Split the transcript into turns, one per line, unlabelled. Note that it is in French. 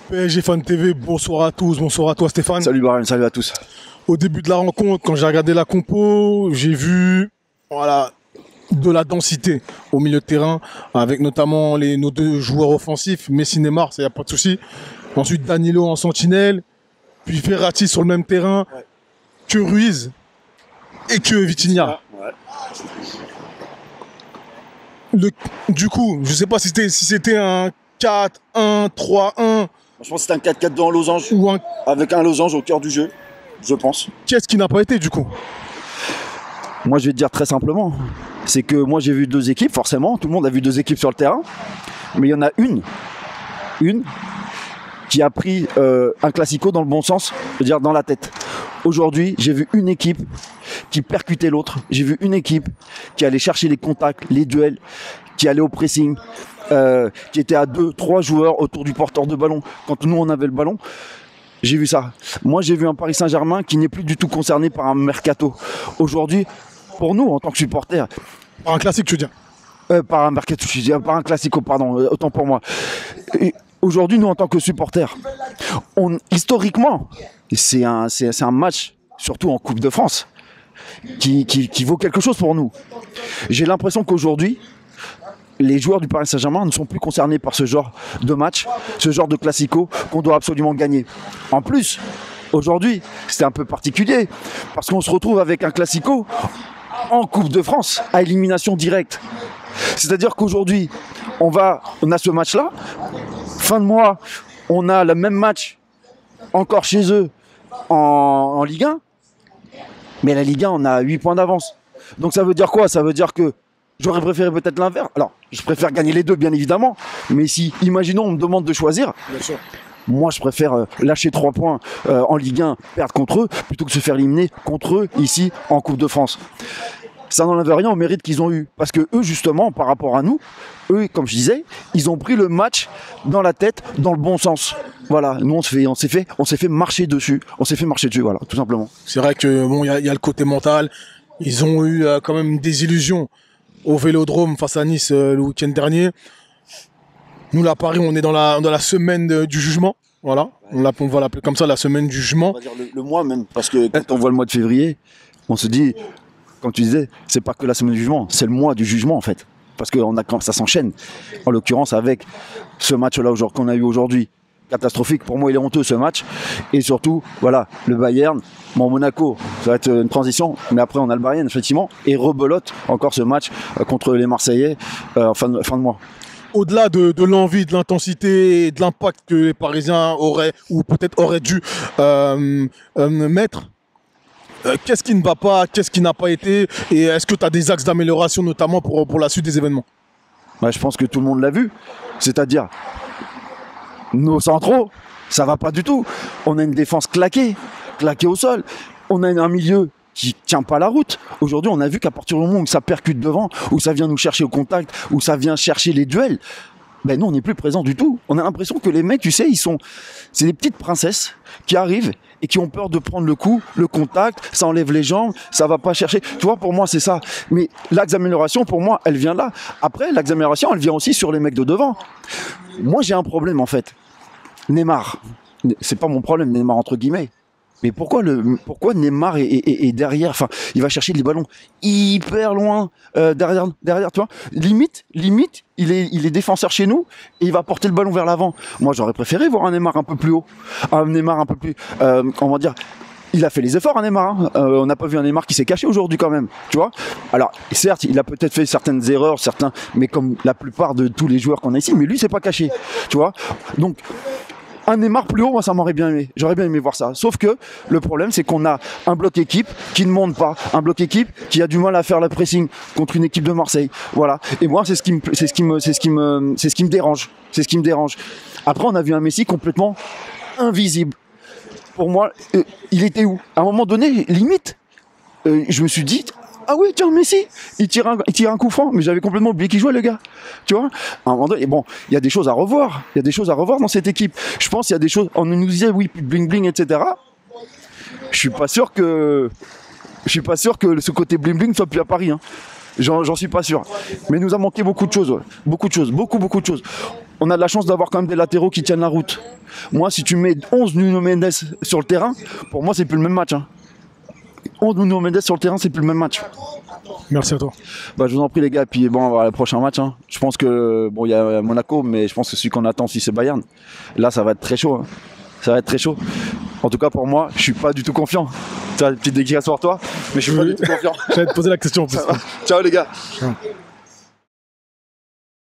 PSG Fan TV, bonsoir à tous, bonsoir à toi Stéphane.
Salut Brian, salut à tous.
Au début de la rencontre, quand j'ai regardé la compo, j'ai vu de la densité au milieu de terrain, avec notamment nos deux joueurs offensifs, Messi, Neymar, ça y a pas de souci. Ensuite Danilo en sentinelle, puis Verratti sur le même terrain, que Ruiz et que Vitinha. Du coup, je sais pas si c'était un 4-1-3-1.
Je pense que c'était un 4-4-2 en losange, avec un losange au cœur du jeu, je pense.
Qu'est-ce qui n'a pas été du coup?
Moi je vais te dire très simplement, c'est que moi j'ai vu deux équipes, forcément, tout le monde a vu deux équipes sur le terrain, mais il y en a une qui a pris un classico dans le bon sens, je veux dire dans la tête. Aujourd'hui, j'ai vu une équipe qui percutait l'autre, j'ai vu une équipe qui allait chercher les contacts, les duels, qui allait au pressing, qui était à 2-3 joueurs autour du porteur de ballon. Quand nous on avait le ballon, j'ai vu ça. Moi j'ai vu un Paris Saint-Germain qui n'est plus du tout concerné par un mercato. Aujourd'hui, pour nous en tant que supporters,
par un classique tu veux dire,
par un mercato, par un classico, pardon, autant pour moi. Aujourd'hui, nous en tant que supporters, historiquement, c'est un match, surtout en Coupe de France, qui vaut quelque chose pour nous. J'ai l'impression qu'aujourd'hui, les joueurs du Paris Saint-Germain ne sont plus concernés par ce genre de match, ce genre de classico qu'on doit absolument gagner. En plus, aujourd'hui, c'est un peu particulier, parce qu'on se retrouve avec un classico en Coupe de France, à élimination directe. C'est-à-dire qu'aujourd'hui, on a ce match-là, fin de mois, on a le même match encore chez eux en Ligue 1, mais la Ligue 1, on a 8 points d'avance. Donc ça veut dire quoi? Ça veut dire que j'aurais préféré peut-être l'inverse. Alors, je préfère gagner les deux, bien évidemment, mais si, imaginons, on me demande de choisir,
bien sûr.
Moi, je préfère lâcher 3 points en Ligue 1, perdre contre eux, plutôt que se faire éliminer contre eux, ici, en Coupe de France. Ça n'enlève rien au mérite qu'ils ont eu. Parce que eux, justement, par rapport à nous, eux, comme je disais, ils ont pris le match dans la tête, dans le bon sens. Voilà, nous, on s'est fait marcher dessus. On s'est fait marcher dessus, voilà, tout simplement.
C'est vrai que bon, il y a le côté mental. Ils ont eu quand même des illusions au Vélodrome face à Nice le week-end dernier. Nous, là, à Paris, on est dans la semaine du jugement. Voilà, on va l'appeler comme ça, la semaine du jugement.
On va dire le mois même, parce que quand on voit le mois de février, on se dit, comme tu disais, c'est pas que la semaine du jugement, c'est le mois du jugement en fait. Parce que ça s'enchaîne. En l'occurrence, avec ce match-là qu'on a eu aujourd'hui, catastrophique. Pour moi, il est honteux ce match. Et surtout, voilà, le Bayern, Monaco, ça va être une transition. Mais après, on a le Bayern, effectivement. Et rebelote encore ce match contre les Marseillais en fin de mois.
Au-delà de l'envie, de l'intensité et de l'impact que les Parisiens auraient, ou peut-être auraient dû mettre, qu'est-ce qui ne va pas, qu'est-ce qui n'a pas été, et est-ce que tu as des axes d'amélioration, notamment pour la suite des événements?
Je pense que tout le monde l'a vu. C'est-à-dire, nos centraux, ça va pas du tout. On a une défense claquée au sol. On a un milieu qui tient pas la route. Aujourd'hui, on a vu qu'à partir du moment où ça percute devant, où ça vient nous chercher au contact, où ça vient chercher les duels, nous, on n'est plus présent du tout. On a l'impression que les mecs, tu sais, c'est des petites princesses qui arrivent et qui ont peur de prendre le coup, le contact, ça enlève les jambes, ça va pas chercher. Tu vois, pour moi, c'est ça. Mais l'axe d'amélioration, pour moi, elle vient là. Après, l'axe d'amélioration, elle vient aussi sur les mecs de devant. Moi, j'ai un problème, en fait. Neymar, c'est pas mon problème, Neymar, entre guillemets. Mais pourquoi Neymar est derrière? Enfin, il va chercher les ballons hyper loin derrière, tu vois. Limite, il est défenseur chez nous et il va porter le ballon vers l'avant. Moi, j'aurais préféré voir un Neymar un peu plus haut, un Neymar un peu plus, comment dire. Il a fait les efforts, Neymar. Hein. On n'a pas vu un Neymar qui s'est caché aujourd'hui quand même, tu vois. Alors, certes, il a peut-être fait certaines erreurs, mais comme la plupart de tous les joueurs qu'on a ici, mais lui, c'est pas caché, tu vois. Donc, un Neymar plus haut, moi ça m'aurait bien aimé. J'aurais bien aimé voir ça. Sauf que le problème, c'est qu'on a un bloc équipe qui ne monte pas, un bloc équipe qui a du mal à faire le pressing contre une équipe de Marseille. Voilà. Et moi, c'est ce qui me dérange. C'est ce qui me dérange. Après, on a vu un Messi complètement invisible. Pour moi, il était où? À un moment donné, limite, je me suis dit. Ah oui, tiens, Messi, il tire un coup franc, mais j'avais complètement oublié qu'il jouait, le gars. Tu vois, à un moment donné, bon, il y a des choses à revoir. Il y a des choses à revoir dans cette équipe. Je pense qu'il y a des choses. On nous disait, oui, plus de bling-bling, etc. Je suis pas sûr que ce côté bling-bling soit plus à Paris. Hein. J'en suis pas sûr. Mais il nous a manqué beaucoup de choses. Ouais. Beaucoup de choses. Beaucoup de choses. on a de la chance d'avoir quand même des latéraux qui tiennent la route. Moi, si tu mets 11 Nuno Mendes sur le terrain, pour moi, c'est plus le même match. 11 Nuno Mendes sur le terrain, c'est plus le même match.
Merci à toi.
Je vous en prie les gars, puis bon, on va voir le prochain match. Je pense que il y a Monaco, mais je pense que celui qu'on attend aussi c'est Bayern. Là, ça va être très chaud. Ça va être très chaud. En tout cas pour moi, je suis pas du tout confiant. Tu as une petite dédicace pour toi, mais je suis pas du tout confiant.
J'allais te poser la question en plus.
Ciao les gars.
Ciao.